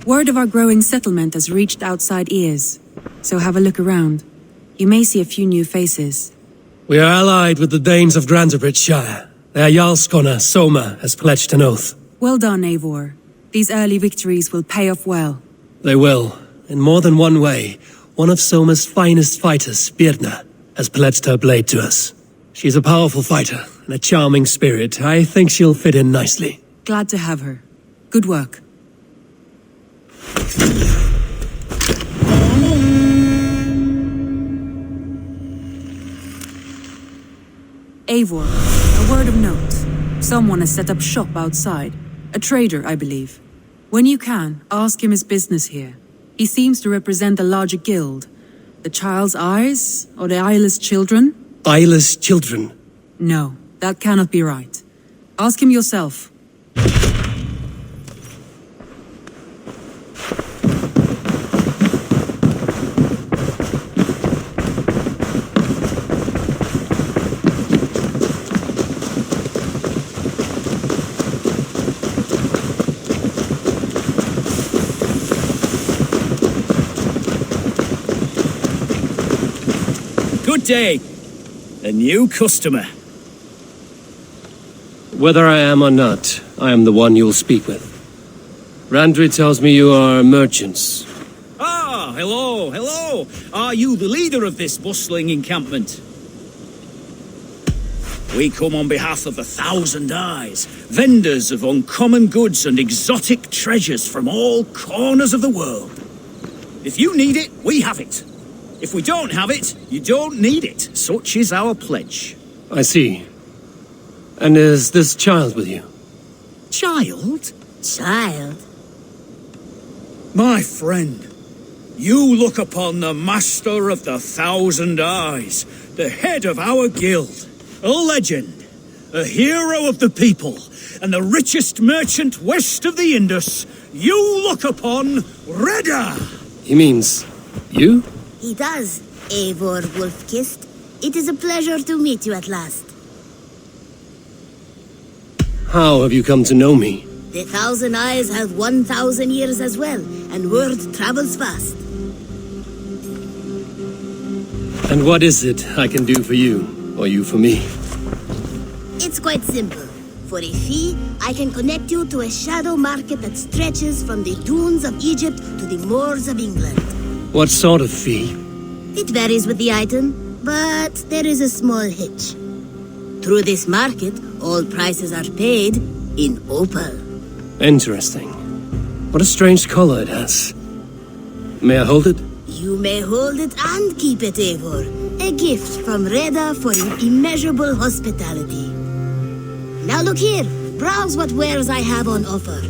Word of our growing settlement has reached outside ears, so have a look around. You may see a few new faces. We are allied with the Danes of Shire. Their Jarlskona, Soma, has pledged an oath. Well done, Eivor. These early victories will pay off well. They will. In more than one way, one of Soma's finest fighters, Birna, has pledged her blade to us. She's a powerful fighter and a charming spirit. I think she'll fit in nicely. Glad to have her. Good work. Eivor, a word of note. Someone has set up shop outside. A trader, I believe. When you can, ask him his business here. He seems to represent a larger guild. The Child's Eyes? Or the Eyeless Children? Eyeless children? No, that cannot be right. Ask him yourself. Good day. A new customer. Whether I am or not, I am the one you'll speak with. Randri tells me you are merchants. Ah, hello, hello. Are you the leader of this bustling encampment? We come on behalf of the Thousand Eyes, vendors of uncommon goods and exotic treasures from all corners of the world. If you need it, we have it. If we don't have it, you don't need it. Such is our pledge. I see. And is this child with you? Child? Child? My friend, you look upon the master of the Thousand Eyes, the head of our guild, a legend, a hero of the people, and the richest merchant west of the Indus. You look upon Reda! He means you? He does, Eivor Wolf-Kissed. It is a pleasure to meet you at last. How have you come to know me? The Thousand Eyes have 1,000 years as well, and word travels fast. And what is it I can do for you, or you for me? It's quite simple. For a fee, I can connect you to a shadow market that stretches from the dunes of Egypt to the moors of England. What sort of fee? It varies with the item, but there is a small hitch. Through this market, all prices are paid in opal. Interesting. What a strange color it has. May I hold it? You may hold it and keep it, Eivor. A gift from Reda for your immeasurable hospitality. Now look here. Browse what wares I have on offer.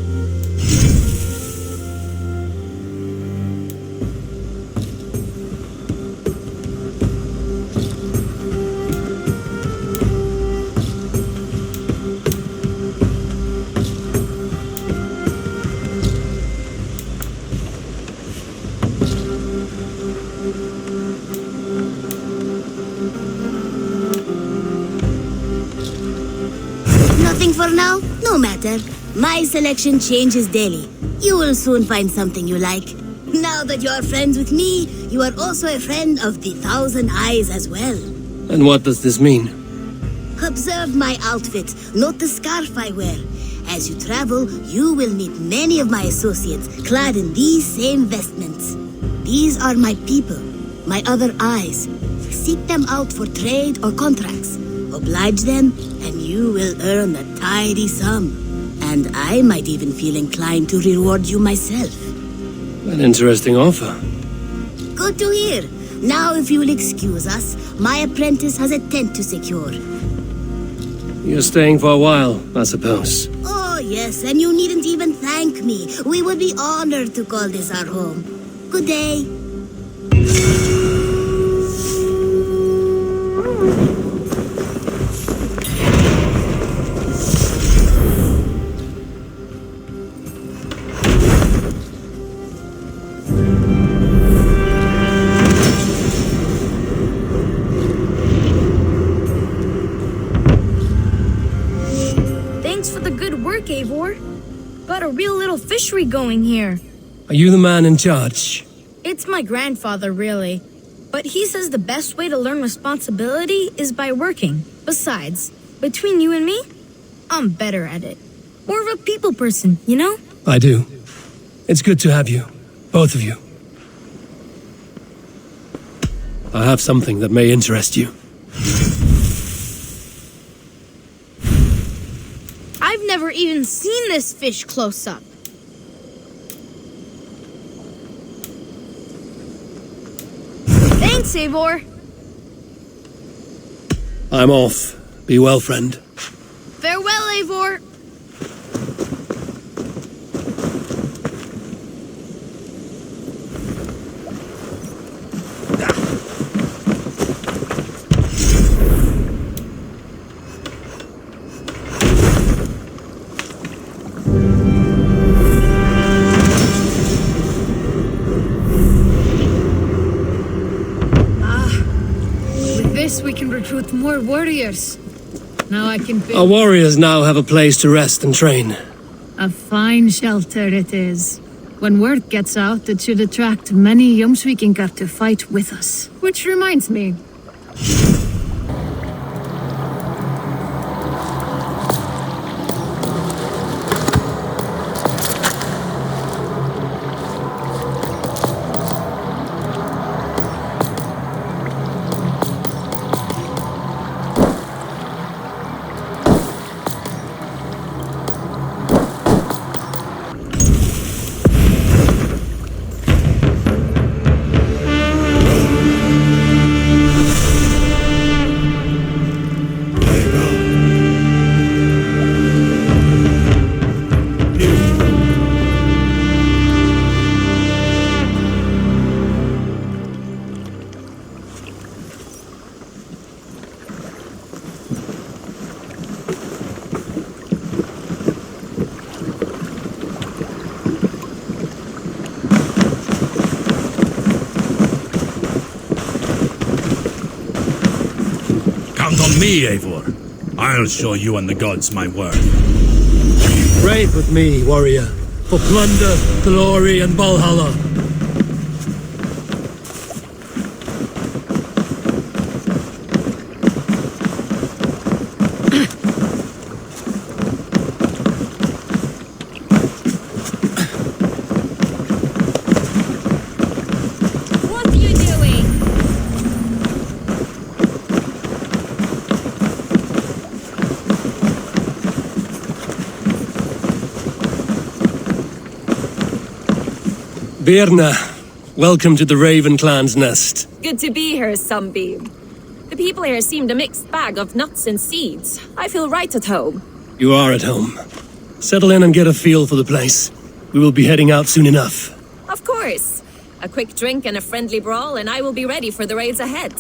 Nothing for now? No matter. My selection changes daily. You will soon find something you like. Now that you're friends with me, you are also a friend of the Thousand Eyes as well. And what does this mean? Observe my outfit, note the scarf I wear. As you travel, you will meet many of my associates clad in these same vestments. These are my people, my other eyes. Seek them out for trade or contracts. Oblige them, and you will earn a tidy sum. And I might even feel inclined to reward you myself. An interesting offer. Good to hear. Now, if you will excuse us, my apprentice has a tent to secure. You're staying for a while, I suppose. Oh, yes, and you needn't even thank me. We would be honored to call this our home. Good day. Got a real little fishery going here. Are you the man in charge? It's my grandfather, really. But he says the best way to learn responsibility is by working. Besides, between you and me, I'm better at it. More of a people person, you know? I do. It's good to have you. Both of you. I have something that may interest you. I've never even seen this fish close up. Thanks, Eivor. I'm off. Be well, friend. Farewell, Eivor. We can recruit more warriors. Now I can build... Our warriors now have a place to rest and train. A fine shelter it is. When word gets out, it should attract many Jomsvikingar to fight with us. Which reminds me... On me, Eivor. I'll show you and the gods my worth. Ride with me, warrior, for plunder, glory, and Valhalla. Birna, welcome to the Raven Clan's nest. Good to be here, Sunbeam. The people here seemed a mixed bag of nuts and seeds. I feel right at home. You are at home. Settle in and get a feel for the place. We will be heading out soon enough. Of course. A quick drink and a friendly brawl, and I will be ready for the raids ahead.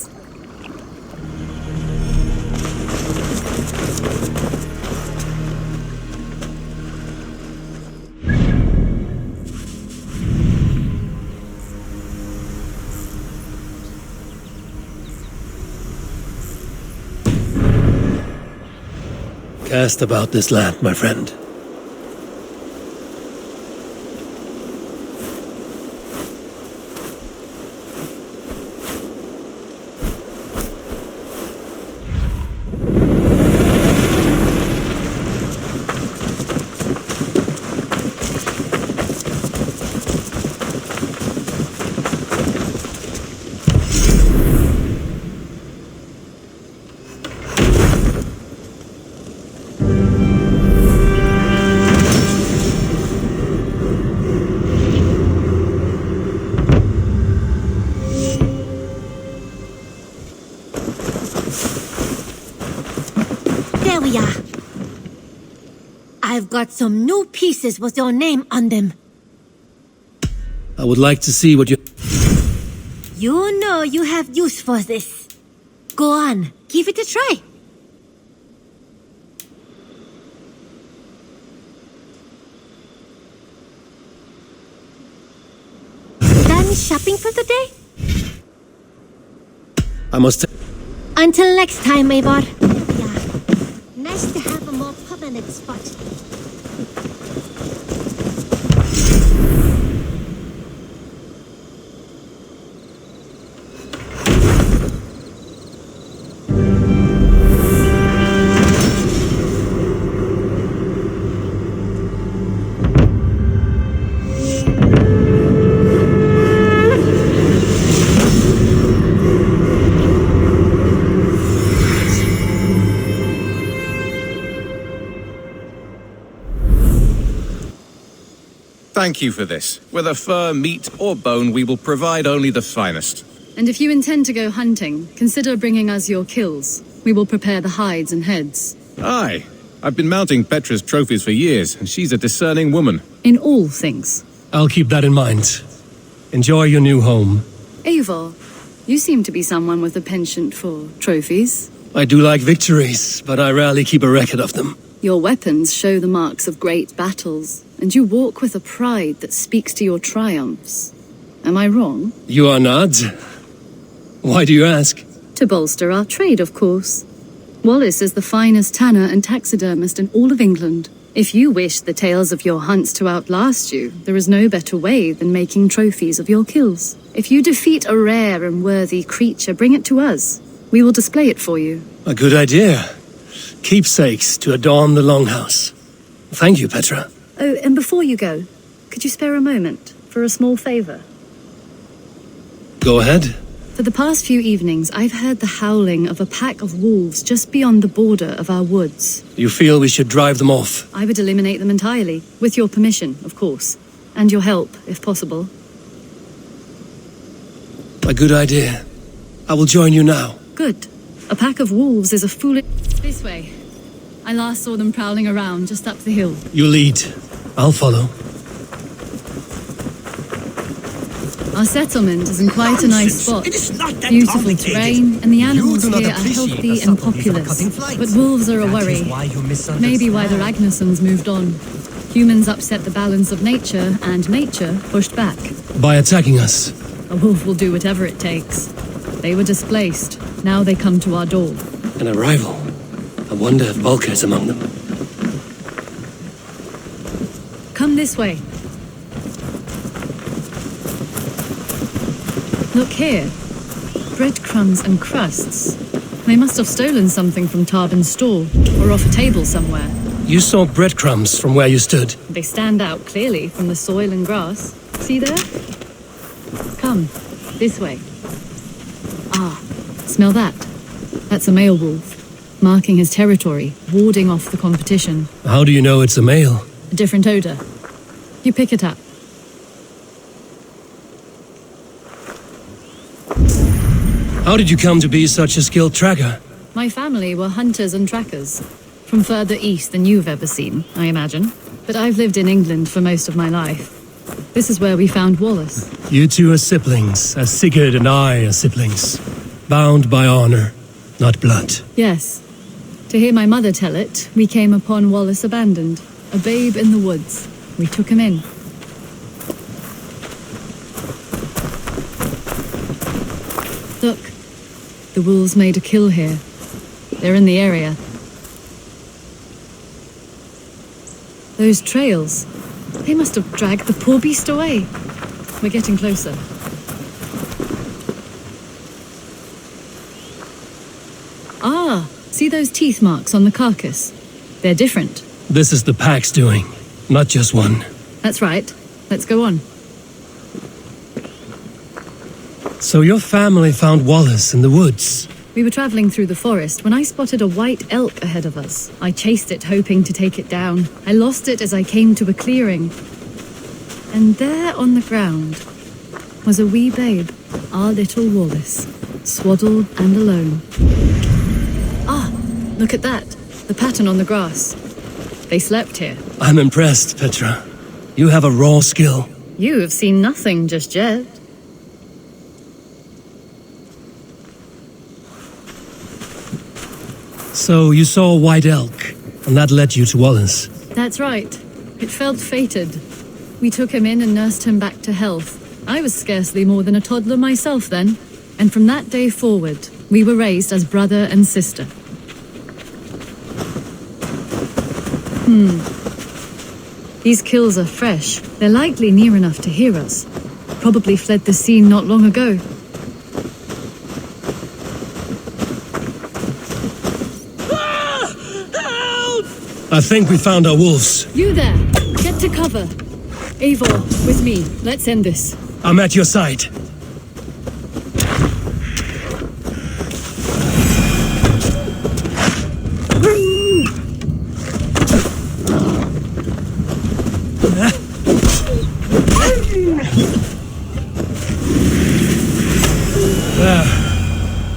Cast about this land, my friend. I've got some new pieces with your name on them. I would like to see what you... You know you have use for this. Go on, give it a try. Done shopping for the day? I must... Until next time, Eivor. Yeah. Nice to have a more permanent spot. Thank you for this. Whether fur, meat, or bone, we will provide only the finest. And if you intend to go hunting, consider bringing us your kills. We will prepare the hides and heads. Aye. I've been mounting Petra's trophies for years, and she's a discerning woman. In all things. I'll keep that in mind. Enjoy your new home. Eivor, you seem to be someone with a penchant for trophies. I do like victories, but I rarely keep a record of them. Your weapons show the marks of great battles, and you walk with a pride that speaks to your triumphs. Am I wrong? You are not. Why do you ask? To bolster our trade, of course. Wallace is the finest tanner and taxidermist in all of England. If you wish the tales of your hunts to outlast you, there is no better way than making trophies of your kills. If you defeat a rare and worthy creature, bring it to us. We will display it for you. A good idea. Keepsakes to adorn the longhouse. Thank you, Petra. Oh, and before you go, could you spare a moment for a small favor? Go ahead. For the past few evenings, I've heard the howling of a pack of wolves just beyond the border of our woods. You feel we should drive them off? I would eliminate them entirely, with your permission, of course. And your help, if possible. A good idea. I will join you now. Good. A pack of wolves is a foolish... This way. I last saw them prowling around just up the hill. You lead. I'll follow. Our settlement is in quite a nice spot. Beautiful terrain, and the animals here are healthy and populous. But wolves are a worry. Maybe why the Ragnarsons moved on. Humans upset the balance of nature, and nature pushed back. By attacking us? A wolf will do whatever it takes. They were displaced. Now they come to our door. An arrival. I wonder if Volker is among them. Come this way. Look here. Breadcrumbs and crusts. They must have stolen something from Tarbin's store, or off a table somewhere. You saw breadcrumbs from where you stood. They stand out clearly from the soil and grass. See there? Come, this way. Ah, smell that? That's a male wolf, marking his territory, warding off the competition. How do you know it's a male? A different odor. You pick it up. How did you come to be such a skilled tracker? My family were hunters and trackers. From further east than you've ever seen, I imagine. But I've lived in England for most of my life. This is where we found Wallace. You two are siblings, as Sigurd and I are siblings. Bound by honor, not blood. Yes. To hear my mother tell it, we came upon Wallace abandoned, a babe in the woods. We took him in. Look, the wolves made a kill here. They're in the area. Those trails, they must have dragged the poor beast away. We're getting closer. Ah, see those teeth marks on the carcass? They're different. This is the pack's doing, not just one. That's right. Let's go on. So your family found Wallace in the woods? We were traveling through the forest when I spotted a white elk ahead of us. I chased it, hoping to take it down. I lost it as I came to a clearing. And there on the ground was a wee babe, our little Wallace, swaddled and alone. Ah, look at that. The pattern on the grass. They slept here. I'm impressed, Petra. You have a raw skill. You have seen nothing just yet. So you saw a white elk, and that led you to Wallace. That's right. It felt fated. We took him in and nursed him back to health. I was scarcely more than a toddler myself then. And from that day forward, we were raised as brother and sister. These kills are fresh. They're likely near enough to hear us. Probably fled the scene not long ago. I think we found our wolves. You there! Get to cover! Eivor, with me. Let's end this. I'm at your side.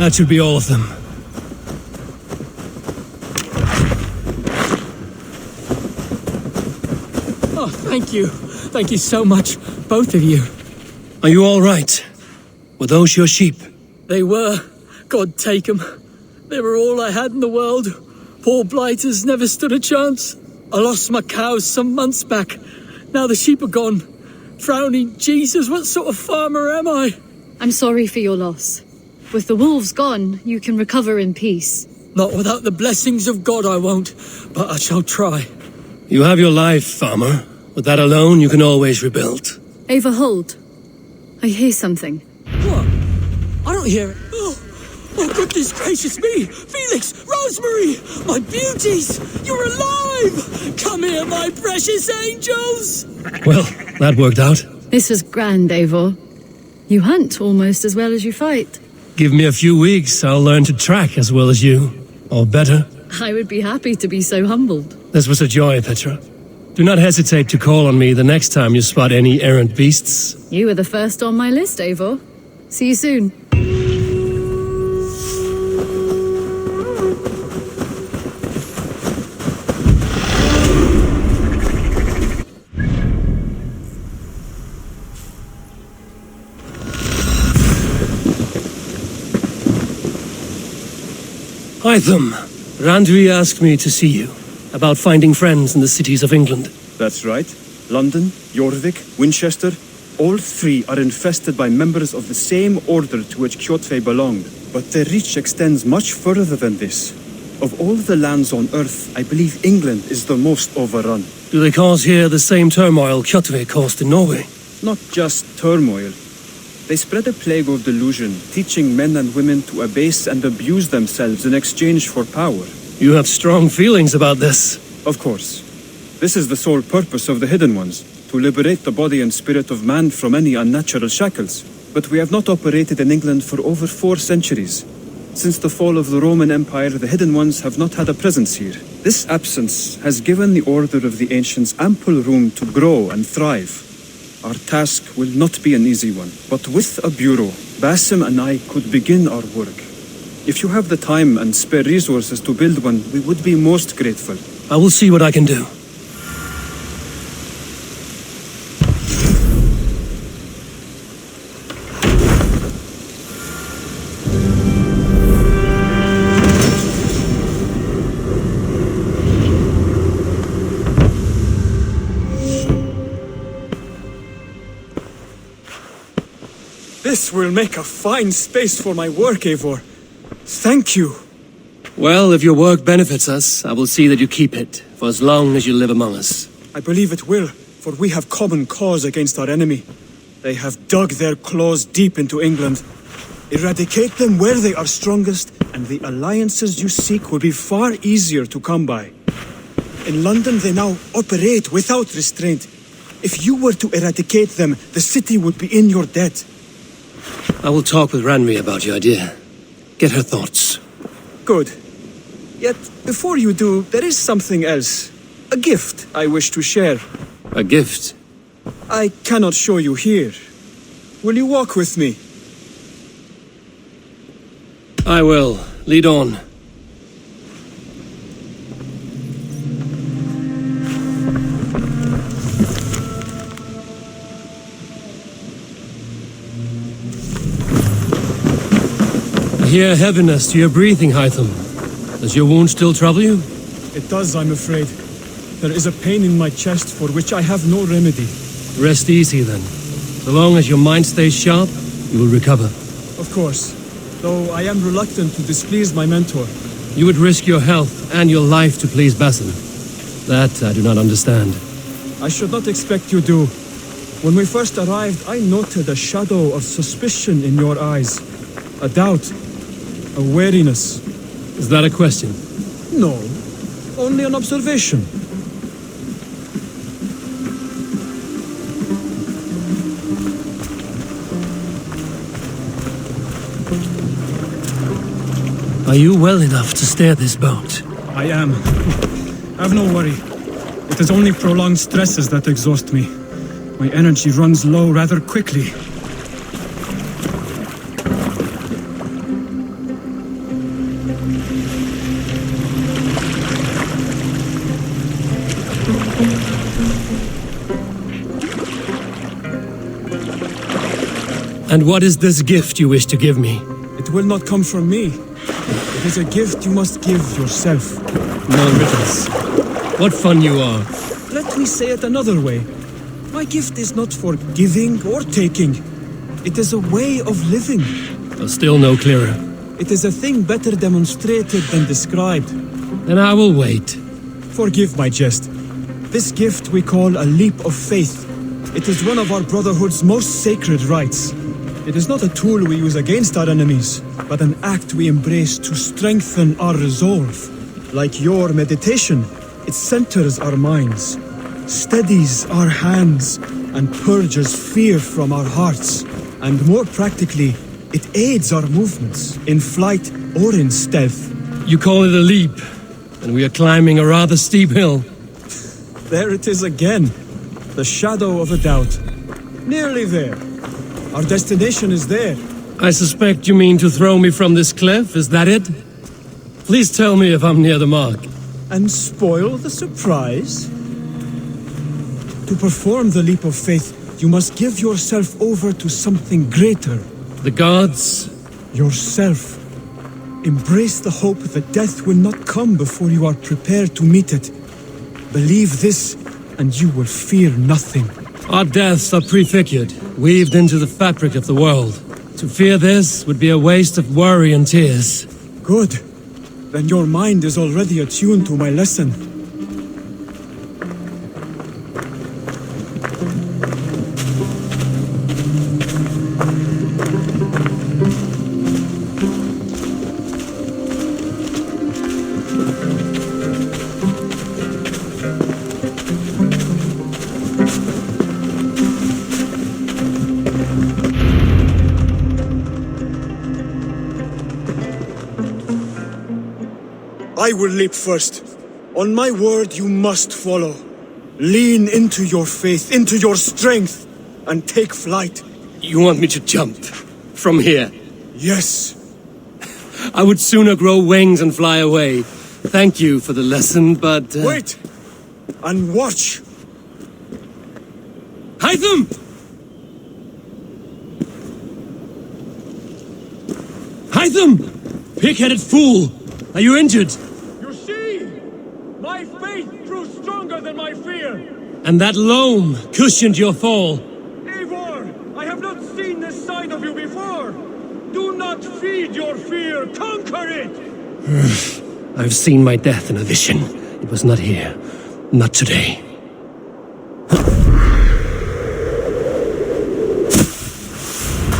That should be all of them. Oh, thank you. Thank you so much, both of you. Are you all right? Were those your sheep? They were. God take them. They were all I had in the world. Poor blighters never stood a chance. I lost my cows some months back. Now the sheep are gone. Frowning Jesus, what sort of farmer am I? I'm sorry for your loss. With the wolves gone, you can recover in peace. Not without the blessings of God I won't, but I shall try. You have your life, farmer. With that alone, you can always rebuild. Ava, hold. I hear something. What? I don't hear it. Oh, goodness gracious me! Felix! Rosemary! My beauties! You're alive! Come here, my precious angels! Well, that worked out. This is grand, Eivor. You hunt almost as well as you fight. Give me a few weeks, I'll learn to track as well as you. Or better. I would be happy to be so humbled. This was a joy, Petra. Do not hesitate to call on me the next time you spot any errant beasts. You were the first on my list, Eivor. See you soon. Hytham, Randvi asked me to see you about finding friends in the cities of England. That's right. London, Jorvik, Winchester, all three are infested by members of the same order to which Kjotve belonged. But their reach extends much further than this. Of all the lands on Earth, I believe England is the most overrun. Do they cause here the same turmoil Kjotve caused in Norway? Not just turmoil. They spread a plague of delusion, teaching men and women to abase and abuse themselves in exchange for power. You have strong feelings about this. Of course. This is the sole purpose of the Hidden Ones, to liberate the body and spirit of man from any unnatural shackles. But we have not operated in England for over 4 centuries. Since the fall of the Roman Empire, the Hidden Ones have not had a presence here. This absence has given the Order of the Ancients ample room to grow and thrive. Our task will not be an easy one, but with a bureau, Basim and I could begin our work. If you have the time and spare resources to build one, we would be most grateful. I will see what I can do. This will make a fine space for my work, Eivor. Thank you. Well, if your work benefits us, I will see that you keep it, for as long as you live among us. I believe it will, for we have common cause against our enemy. They have dug their claws deep into England. Eradicate them where they are strongest, and the alliances you seek will be far easier to come by. In London, they now operate without restraint. If you were to eradicate them, the city would be in your debt. I will talk with Randvi about your idea. Get her thoughts. Good. Yet, before you do, there is something else. A gift I wish to share. A gift? I cannot show you here. Will you walk with me? I will. Lead on. I hear heaviness to your breathing, Hytham. Does your wound still trouble you? It does, I'm afraid. There is a pain in my chest for which I have no remedy. Rest easy, then. So long as your mind stays sharp, you will recover. Of course. Though I am reluctant to displease my mentor. You would risk your health and your life to please Basim. That I do not understand. I should not expect you do. When we first arrived, I noted a shadow of suspicion in your eyes. A doubt. A wariness. Is that a question? No. Only an observation. Are you well enough to steer this boat? I am. Have no worry. It is only prolonged stresses that exhaust me. My energy runs low rather quickly. And what is this gift you wish to give me? It will not come from me. It is a gift you must give yourself. No riddles. What fun you are. Let me say it another way. My gift is not for giving or taking. It is a way of living. Still no clearer. It is a thing better demonstrated than described. Then I will wait. Forgive my jest. This gift we call a leap of faith. It is one of our Brotherhood's most sacred rites. It is not a tool we use against our enemies, but an act we embrace to strengthen our resolve. Like your meditation, it centers our minds, steadies our hands, and purges fear from our hearts. And more practically, it aids our movements, in flight or in stealth. You call it a leap, and we are climbing a rather steep hill. There it is again, the shadow of a doubt. Nearly there. Our destination is there. I suspect you mean to throw me from this cliff, is that it? Please tell me if I'm near the mark. And spoil the surprise? To perform the leap of faith, you must give yourself over to something greater. The gods? Yourself. Embrace the hope that death will not come before you are prepared to meet it. Believe this, and you will fear nothing. Our deaths are prefigured, weaved into the fabric of the world. To fear this would be a waste of worry and tears. Good. Then your mind is already attuned to my lesson. I will leap first. On my word, you must follow. Lean into your faith, into your strength, and take flight. You want me to jump? From here? Yes. I would sooner grow wings and fly away. Thank you for the lesson, but... Wait! And watch! Hytham! Hytham! Pig-headed fool! Are you injured? You see? My faith grew stronger than my fear! And that loam cushioned your fall. Eivor! I have not seen this side of you before! Do not feed your fear, conquer it! I've seen my death in a vision. It was not here. Not today.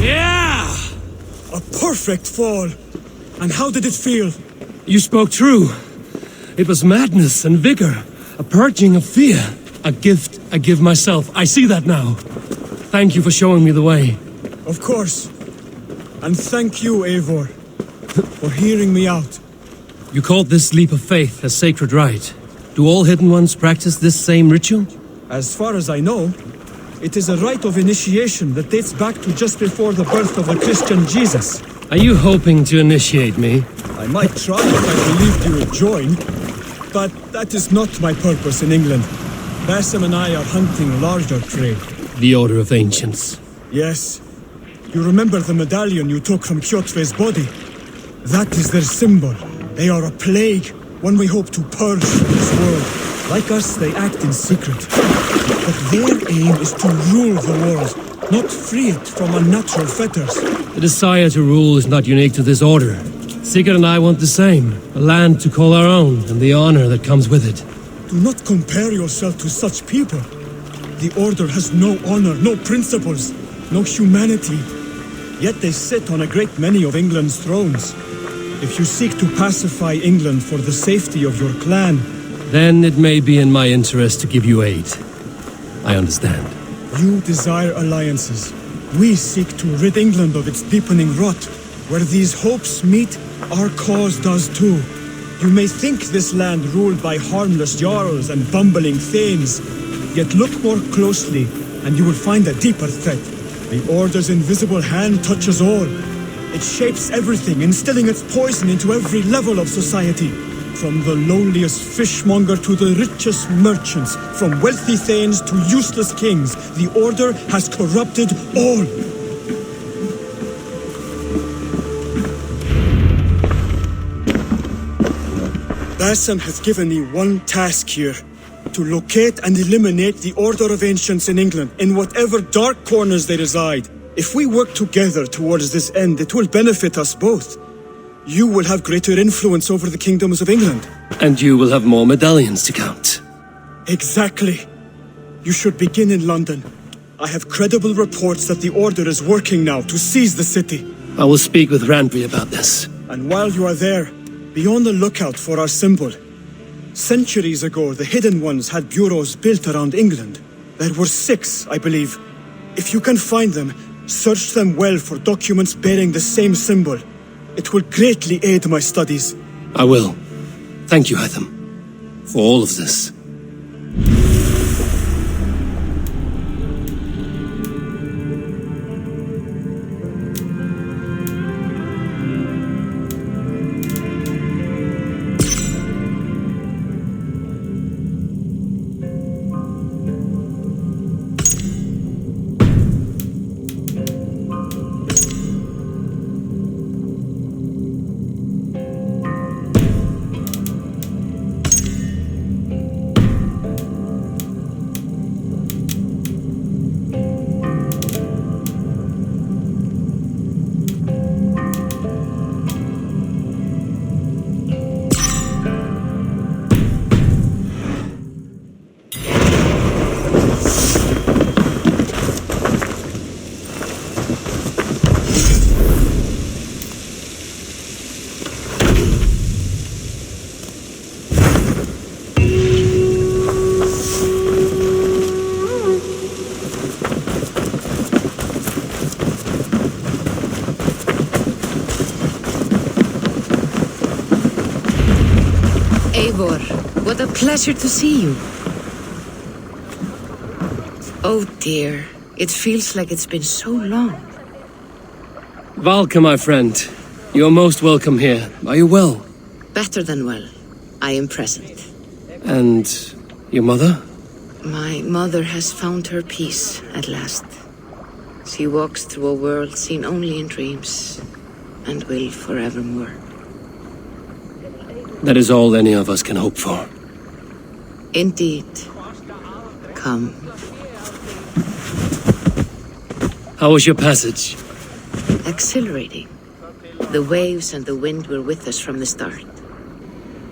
Yeah! A perfect fall! And how did it feel? You spoke true. It was madness and vigor, a purging of fear. A gift I give myself. I see that now. Thank you for showing me the way. Of course. And thank you, Eivor, for hearing me out. You called this leap of faith a sacred rite. Do all Hidden Ones practice this same ritual? As far as I know, it is a rite of initiation that dates back to just before the birth of the Christian Jesus. Are you hoping to initiate me? I might try if I believed you would join, but that is not my purpose in England. Basim and I are hunting larger prey. The Order of Ancients. Yes. You remember the medallion you took from Kjotve's body? That is their symbol. They are a plague, one we hope to purge from this world. Like us, they act in secret. But their aim is to rule the world, not free it from unnatural fetters. The desire to rule is not unique to this order. Sigurd and I want the same. A land to call our own, and the honor that comes with it. Do not compare yourself to such people. The Order has no honor, no principles, no humanity. Yet they sit on a great many of England's thrones. If you seek to pacify England for the safety of your clan, then it may be in my interest to give you aid. I understand. You desire alliances. We seek to rid England of its deepening rot. Where these hopes meet, our cause does too. You may think this land ruled by harmless jarls and bumbling thanes, yet look more closely and you will find a deeper threat. The Order's invisible hand touches all. It shapes everything, instilling its poison into every level of society. From the lowliest fishmonger to the richest merchants, from wealthy thanes to useless kings, the Order has corrupted all. Bassam has given me one task here. To locate and eliminate the Order of Ancients in England, in whatever dark corners they reside. If we work together towards this end, it will benefit us both. You will have greater influence over the kingdoms of England. And you will have more medallions to count. Exactly. You should begin in London. I have credible reports that the Order is working now to seize the city. I will speak with Randby about this. And while you are there, be on the lookout for our symbol. Centuries ago, the Hidden Ones had bureaus built around England. There were 6, I believe. If you can find them, search them well for documents bearing the same symbol. It will greatly aid my studies. I will. Thank you, Hytham, for all of this. What a pleasure to see you. Oh dear, it feels like it's been so long. Valka, my friend, you're most welcome here. Are you well? Better than well. I am present. And your mother? My mother has found her peace at last. She walks through a world seen only in dreams, and will forevermore. That is all any of us can hope for. Indeed. Come. How was your passage? Exhilarating. The waves and the wind were with us from the start.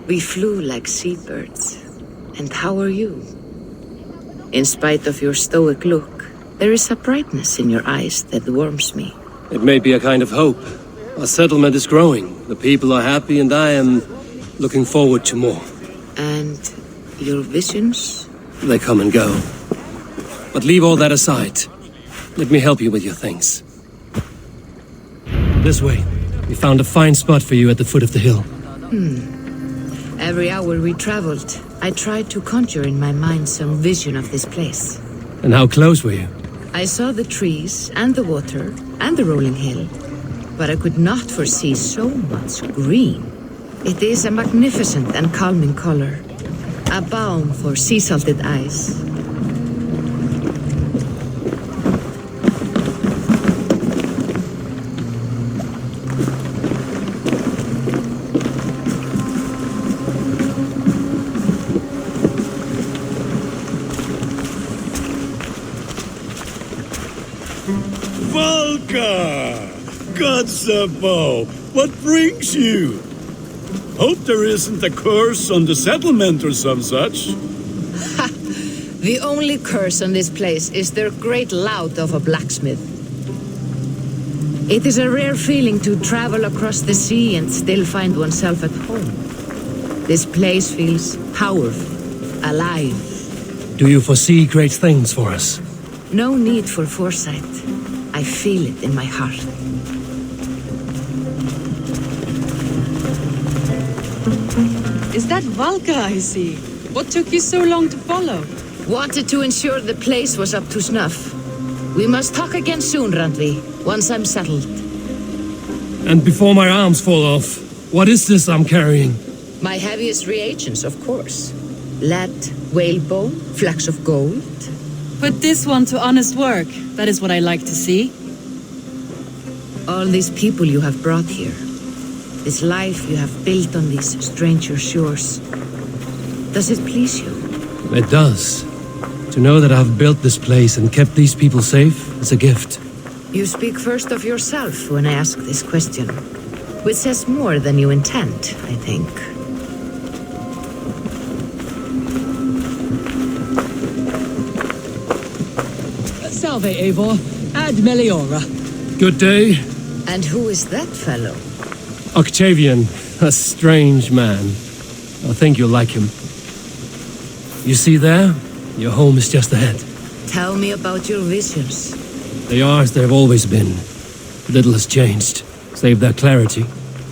We flew like seabirds. And how are you? In spite of your stoic look, there is a brightness in your eyes that warms me. It may be a kind of hope. Our settlement is growing. The people are happy and I am looking forward to more. And your visions? They come and go. But leave all that aside. Let me help you with your things. This way. We found a fine spot for you at the foot of the hill. Every hour we traveled, I tried to conjure in my mind some vision of this place. And how close were you? I saw the trees and the water and the rolling hill, but I could not foresee so much green. It is a magnificent and calming color, a balm for sea-salted eyes. Valka! Gods above, what brings you? Hope there isn't a curse on the settlement or some such. Ha! The only curse on this place is their great lout of a blacksmith. It is a rare feeling to travel across the sea and still find oneself at home. This place feels powerful, alive. Do you foresee great things for us? No need for foresight. I feel it in my heart. Is that Valka I see? What took you so long to follow? Wanted to ensure the place was up to snuff. We must talk again soon, Randby, once I'm settled. And before my arms fall off, what is this I'm carrying? My heaviest reagents, of course. Lead, whalebone, flecks of gold. Put this one to honest work. That is what I like to see. All these people you have brought here. this life you have built on these stranger shores. Does it please you? It does. To know that I've built this place and kept these people safe is a gift. You speak first of yourself when I ask this question, which says more than you intend, I think. Salve, Eivor. Ad meliora. Good day. And who is that fellow? Octavian, a strange man. I think you'll like him. You see there? Your home is just ahead. Tell me about your visions. They are as they've always been. Little has changed, save their clarity.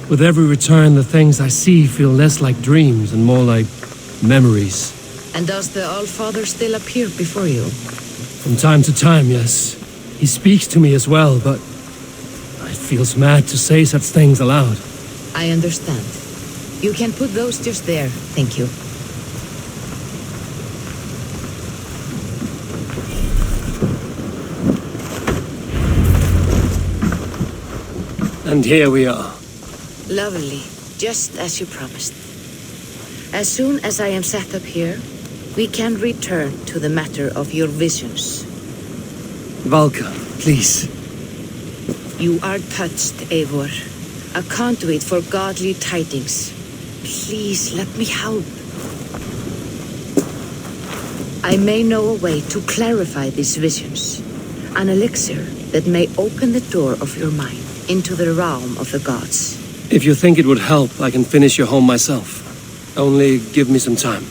With every return, the things I see feel less like dreams and more like memories. And does the Allfather still appear before you? From time to time, yes. He speaks to me as well, but it feels mad to say such things aloud. I understand. You can put those just there, thank you. And here we are. Lovely, just as you promised. As soon as I am set up here, we can return to the matter of your visions. Valka, please. You are touched, Eivor. A conduit for godly tidings. Please, let me help. I may know a way to clarify these visions. An elixir that may open the door of your mind into the realm of the gods. If you think it would help, I can finish your home myself. Only give me some time.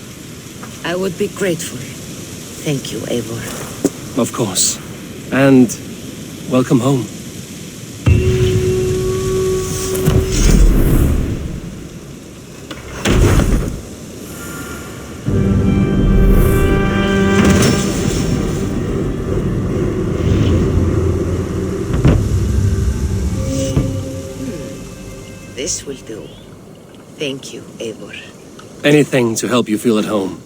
I would be grateful. Thank you, Eivor. Of course. And welcome home. This will do. Thank you, Eivor. Anything to help you feel at home.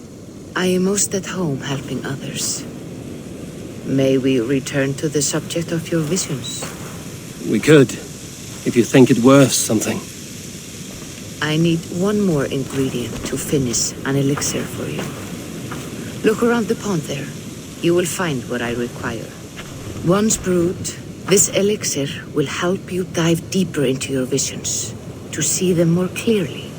I am most at home helping others. May we return to the subject of your visions? We could, if you think it worth something. I need one more ingredient to finish an elixir for you. Look around the pond there. You will find what I require. Once brewed, this elixir will help you dive deeper into your visions, to see them more clearly.